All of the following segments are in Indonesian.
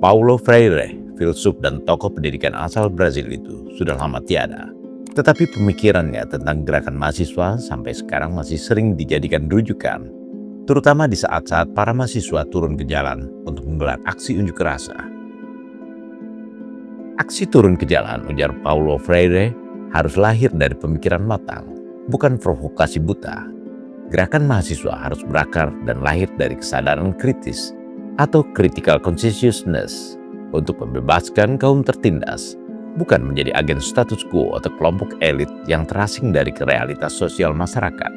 Paulo Freire, filsuf dan tokoh pendidikan asal Brazil itu sudah lama tiada. Tetapi pemikirannya tentang gerakan mahasiswa sampai sekarang masih sering dijadikan rujukan, terutama di saat-saat para mahasiswa turun ke jalan untuk menggelar aksi unjuk rasa. Aksi turun ke jalan, ujar Paulo Freire, harus lahir dari pemikiran matang, bukan provokasi buta. Gerakan mahasiswa harus berakar dan lahir dari kesadaran kritis atau critical consciousness untuk membebaskan kaum tertindas, bukan menjadi agen status quo atau kelompok elit yang terasing dari realitas sosial masyarakat.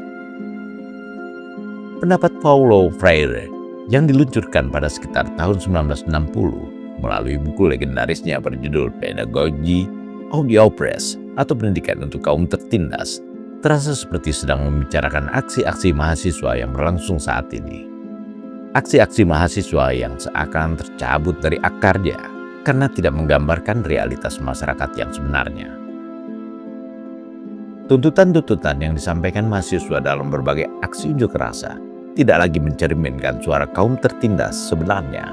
Pendapat Paulo Freire yang diluncurkan pada sekitar tahun 1960 melalui buku legendarisnya berjudul Pedagogy of the Oppressed atau pendidikan untuk kaum tertindas, terasa seperti sedang membicarakan aksi-aksi mahasiswa yang berlangsung saat ini. Aksi-aksi mahasiswa yang seakan tercabut dari akarnya karena tidak menggambarkan realitas masyarakat yang sebenarnya. Tuntutan-tuntutan yang disampaikan mahasiswa dalam berbagai aksi unjuk rasa tidak lagi mencerminkan suara kaum tertindas sebenarnya,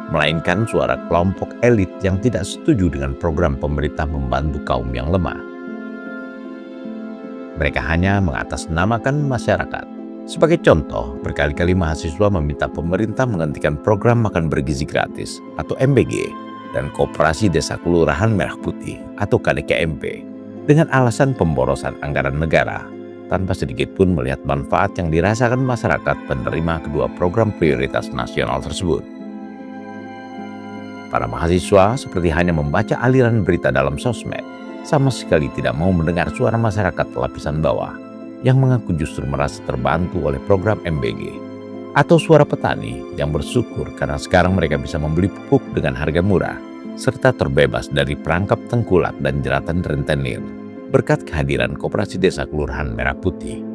melainkan suara kelompok elit yang tidak setuju dengan program pemerintah membantu kaum yang lemah. Mereka hanya mengatasnamakan masyarakat. Sebagai contoh, berkali-kali mahasiswa meminta pemerintah menghentikan program makan bergizi gratis atau MBG dan Koperasi Desa Kelurahan Merah Putih atau KDKMP dengan alasan pemborosan anggaran negara, tanpa sedikit pun melihat manfaat yang dirasakan masyarakat penerima kedua program prioritas nasional tersebut. Para mahasiswa seperti hanya membaca aliran berita dalam sosmed, sama sekali tidak mau mendengar suara masyarakat lapisan bawah yang mengaku justru merasa terbantu oleh program MBG, atau suara petani yang bersyukur karena sekarang mereka bisa membeli pupuk dengan harga murah, serta terbebas dari perangkap tengkulak dan jeratan rentenir berkat kehadiran Koperasi Desa Kelurahan Merah Putih.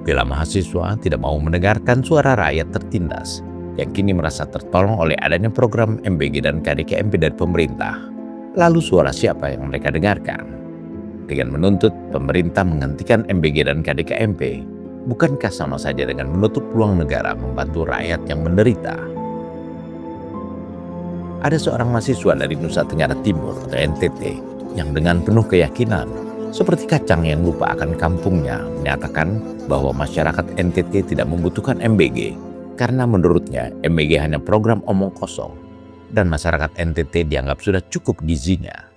Bila mahasiswa tidak mau mendengarkan suara rakyat tertindas, yang kini merasa tertolong oleh adanya program MBG dan KDKMP dari pemerintah, lalu suara siapa yang mereka dengarkan? Dengan menuntut pemerintah menghentikan MBG dan KDKMP, bukankah sama saja dengan menutup peluang negara membantu rakyat yang menderita? Ada seorang mahasiswa dari Nusa Tenggara Timur atau NTT yang dengan penuh keyakinan, seperti kacang yang lupa akan kampungnya, menyatakan bahwa masyarakat NTT tidak membutuhkan MBG, karena menurutnya MBG hanya program omong kosong dan masyarakat NTT dianggap sudah cukup gizinya.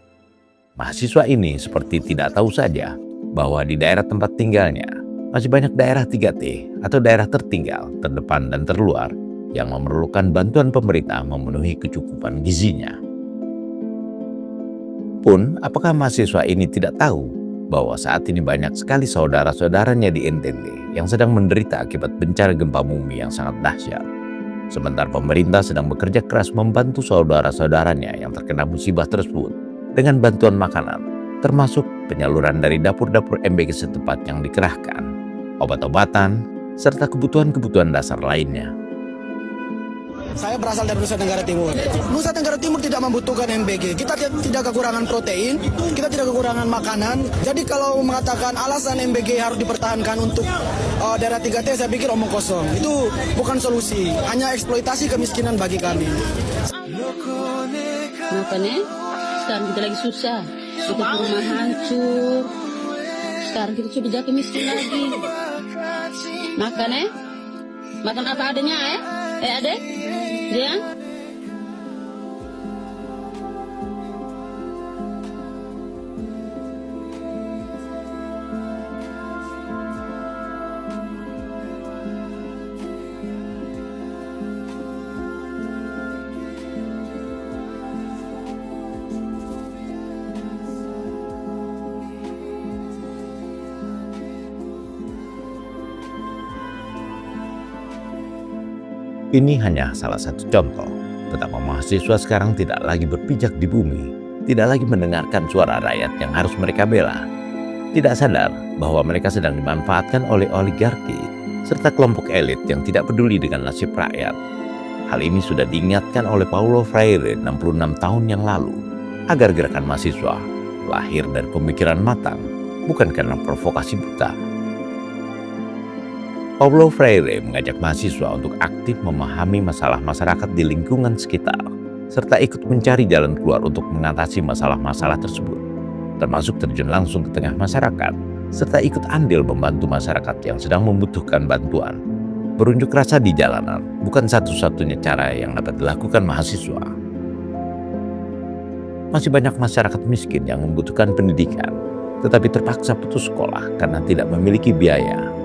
Mahasiswa ini seperti tidak tahu saja bahwa di daerah tempat tinggalnya masih banyak daerah 3T atau daerah tertinggal, terdepan dan terluar yang memerlukan bantuan pemerintah memenuhi kecukupan gizinya. Pun apakah mahasiswa ini tidak tahu bahwa saat ini banyak sekali saudara-saudaranya di NTT yang sedang menderita akibat bencana gempa bumi yang sangat dahsyat. Sementara pemerintah sedang bekerja keras membantu saudara-saudaranya yang terkena musibah tersebut dengan bantuan makanan, termasuk penyaluran dari dapur-dapur MBG setempat yang dikerahkan, obat-obatan, serta kebutuhan-kebutuhan dasar lainnya. Saya berasal dari Nusa Tenggara Timur. Nusa Tenggara Timur tidak membutuhkan MBG. Kita tidak kekurangan protein, kita tidak kekurangan makanan. Jadi kalau mengatakan alasan MBG harus dipertahankan untuk daerah 3T, saya pikir omong kosong. Itu bukan solusi, hanya eksploitasi kemiskinan bagi kami. Makanya sekarang kita lagi susah, kita rumah hancur. Sekarang kita sudah jatuh miskin lagi. Makanya makan apa adanya adek? Dia? Ini hanya salah satu contoh betapa mahasiswa sekarang tidak lagi berpijak di bumi, tidak lagi mendengarkan suara rakyat yang harus mereka bela, tidak sadar bahwa mereka sedang dimanfaatkan oleh oligarki serta kelompok elit yang tidak peduli dengan nasib rakyat. Hal ini sudah diingatkan oleh Paulo Freire 66 tahun yang lalu, agar gerakan mahasiswa lahir dari pemikiran matang, bukan karena provokasi buta. Paulo Freire mengajak mahasiswa untuk aktif memahami masalah masyarakat di lingkungan sekitar, serta ikut mencari jalan keluar untuk mengatasi masalah-masalah tersebut, termasuk terjun langsung ke tengah masyarakat, serta ikut andil membantu masyarakat yang sedang membutuhkan bantuan. Berunjuk rasa di jalanan bukan satu-satunya cara yang dapat dilakukan mahasiswa. Masih banyak masyarakat miskin yang membutuhkan pendidikan, tetapi terpaksa putus sekolah karena tidak memiliki biaya.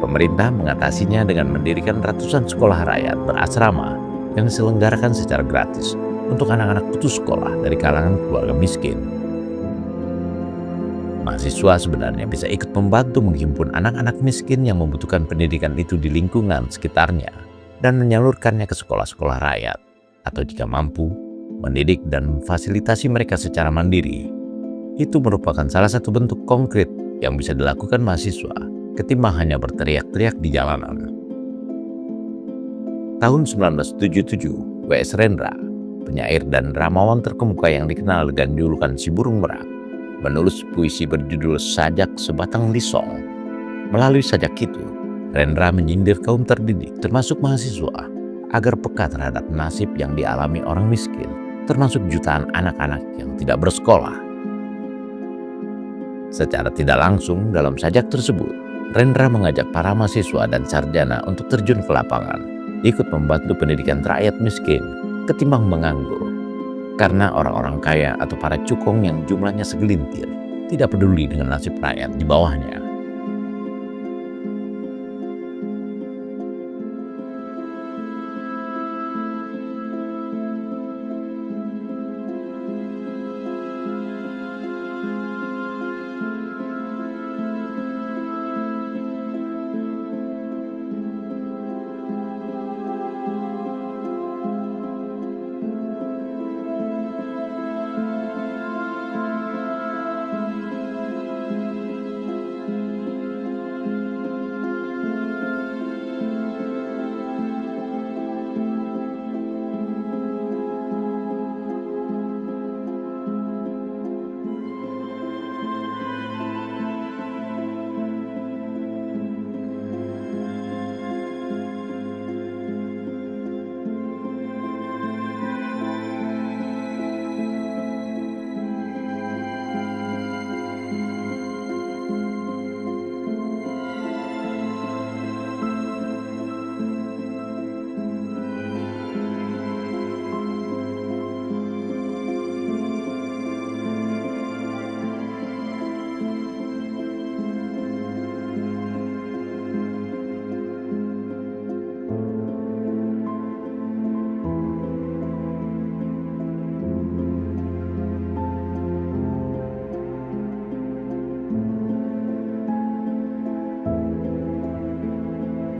Pemerintah mengatasinya dengan mendirikan ratusan sekolah rakyat berasrama yang diselenggarakan secara gratis untuk anak-anak putus sekolah dari kalangan keluarga miskin. Mahasiswa sebenarnya bisa ikut membantu menghimpun anak-anak miskin yang membutuhkan pendidikan itu di lingkungan sekitarnya dan menyalurkannya ke sekolah-sekolah rakyat, atau jika mampu, mendidik dan memfasilitasi mereka secara mandiri. Itu merupakan salah satu bentuk konkret yang bisa dilakukan mahasiswa ketimbang hanya berteriak-teriak di jalanan. Tahun 1977, W.S. Rendra, penyair dan dramawan terkemuka yang dikenal dengan julukan si burung merak, menulis puisi berjudul Sajak Sebatang Lisong. Melalui sajak itu, Rendra menyindir kaum terdidik termasuk mahasiswa agar peka terhadap nasib yang dialami orang miskin, termasuk jutaan anak-anak yang tidak bersekolah. Secara tidak langsung dalam sajak tersebut, Rendra mengajak para mahasiswa dan sarjana untuk terjun ke lapangan, ikut membantu pendidikan rakyat miskin ketimbang menganggur. Karena orang-orang kaya atau para cukong yang jumlahnya segelintir tidak peduli dengan nasib rakyat di bawahnya.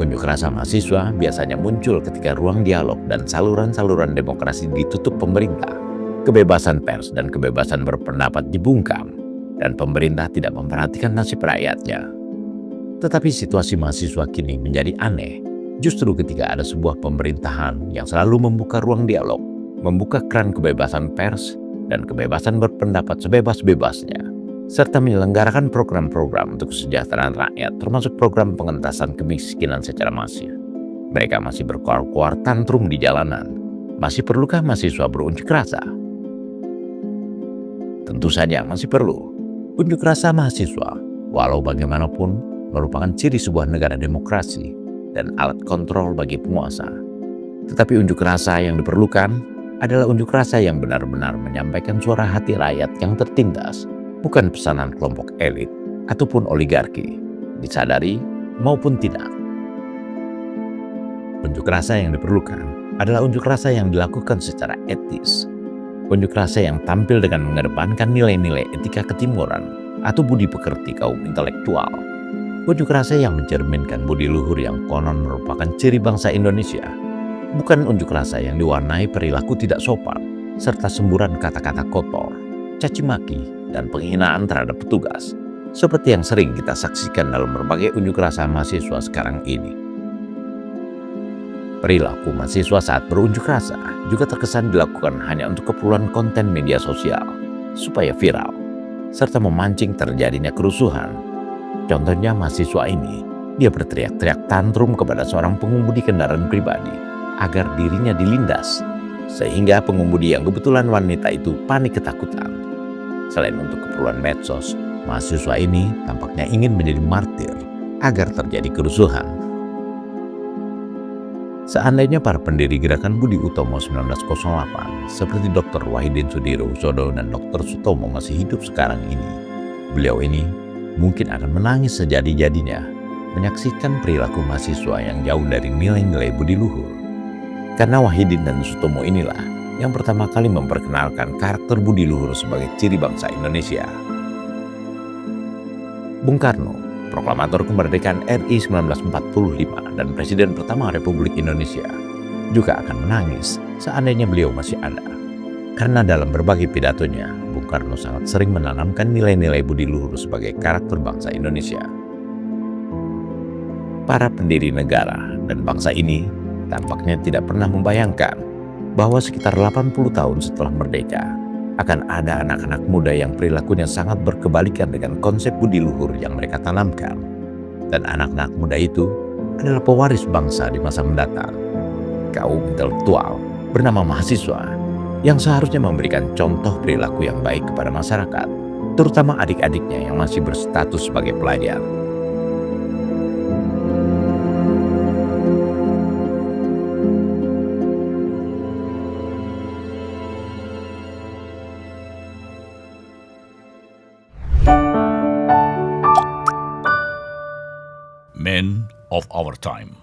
Unjuk rasa mahasiswa biasanya muncul ketika ruang dialog dan saluran-saluran demokrasi ditutup pemerintah, kebebasan pers dan kebebasan berpendapat dibungkam, dan pemerintah tidak memperhatikan nasib rakyatnya. Tetapi situasi mahasiswa kini menjadi aneh, justru ketika ada sebuah pemerintahan yang selalu membuka ruang dialog, membuka keran kebebasan pers dan kebebasan berpendapat sebebas-bebasnya, serta menyelenggarakan program-program untuk kesejahteraan rakyat, termasuk program pengentasan kemiskinan secara masif. Mereka masih berkoar-koar tantrum di jalanan. Masih perlukah mahasiswa berunjuk rasa? Tentu saja masih perlu. Unjuk rasa mahasiswa, walau bagaimanapun, merupakan ciri sebuah negara demokrasi dan alat kontrol bagi penguasa. Tetapi unjuk rasa yang diperlukan adalah unjuk rasa yang benar-benar menyampaikan suara hati rakyat yang tertindas, bukan pesanan kelompok elit ataupun oligarki, disadari maupun tidak. Unjuk rasa yang diperlukan adalah unjuk rasa yang dilakukan secara etis. Unjuk rasa yang tampil dengan mengedepankan nilai-nilai etika ketimuran atau budi pekerti kaum intelektual. Unjuk rasa yang mencerminkan budi luhur yang konon merupakan ciri bangsa Indonesia. Bukan unjuk rasa yang diwarnai perilaku tidak sopan, serta semburan kata-kata kotor, caci maki, dan penghinaan terhadap petugas, seperti yang sering kita saksikan dalam berbagai unjuk rasa mahasiswa sekarang ini. Perilaku mahasiswa saat berunjuk rasa juga terkesan dilakukan hanya untuk keperluan konten media sosial, supaya viral, serta memancing terjadinya kerusuhan. Contohnya mahasiswa ini Dia berteriak-teriak tantrum kepada seorang pengemudi kendaraan pribadi agar dirinya dilindas, sehingga pengemudi yang kebetulan wanita itu panik ketakutan. Selain untuk keperluan medsos, mahasiswa ini tampaknya ingin menjadi martir agar terjadi kerusuhan. Seandainya para pendiri gerakan Budi Utomo 1908 seperti Dr. Wahidin Sudirohusodo dan Dr. Sutomo masih hidup sekarang ini, beliau ini mungkin akan menangis sejadi-jadinya menyaksikan perilaku mahasiswa yang jauh dari nilai-nilai budi luhur. Karena Wahidin dan Sutomo inilah yang pertama kali memperkenalkan karakter budi luhur sebagai ciri bangsa Indonesia. Bung Karno, proklamator kemerdekaan RI 1945 dan Presiden pertama Republik Indonesia, juga akan menangis seandainya beliau masih ada. Karena dalam berbagai pidatonya, Bung Karno sangat sering menanamkan nilai-nilai budi luhur sebagai karakter bangsa Indonesia. Para pendiri negara dan bangsa ini tampaknya tidak pernah membayangkan bahwa sekitar 80 tahun setelah merdeka akan ada anak-anak muda yang perilakunya sangat berkebalikan dengan konsep budi luhur yang mereka tanamkan. Dan anak-anak muda itu adalah pewaris bangsa di masa mendatang. Kaum intelektual bernama mahasiswa yang seharusnya memberikan contoh perilaku yang baik kepada masyarakat, terutama adik-adiknya yang masih berstatus sebagai pelajar. Men of our time.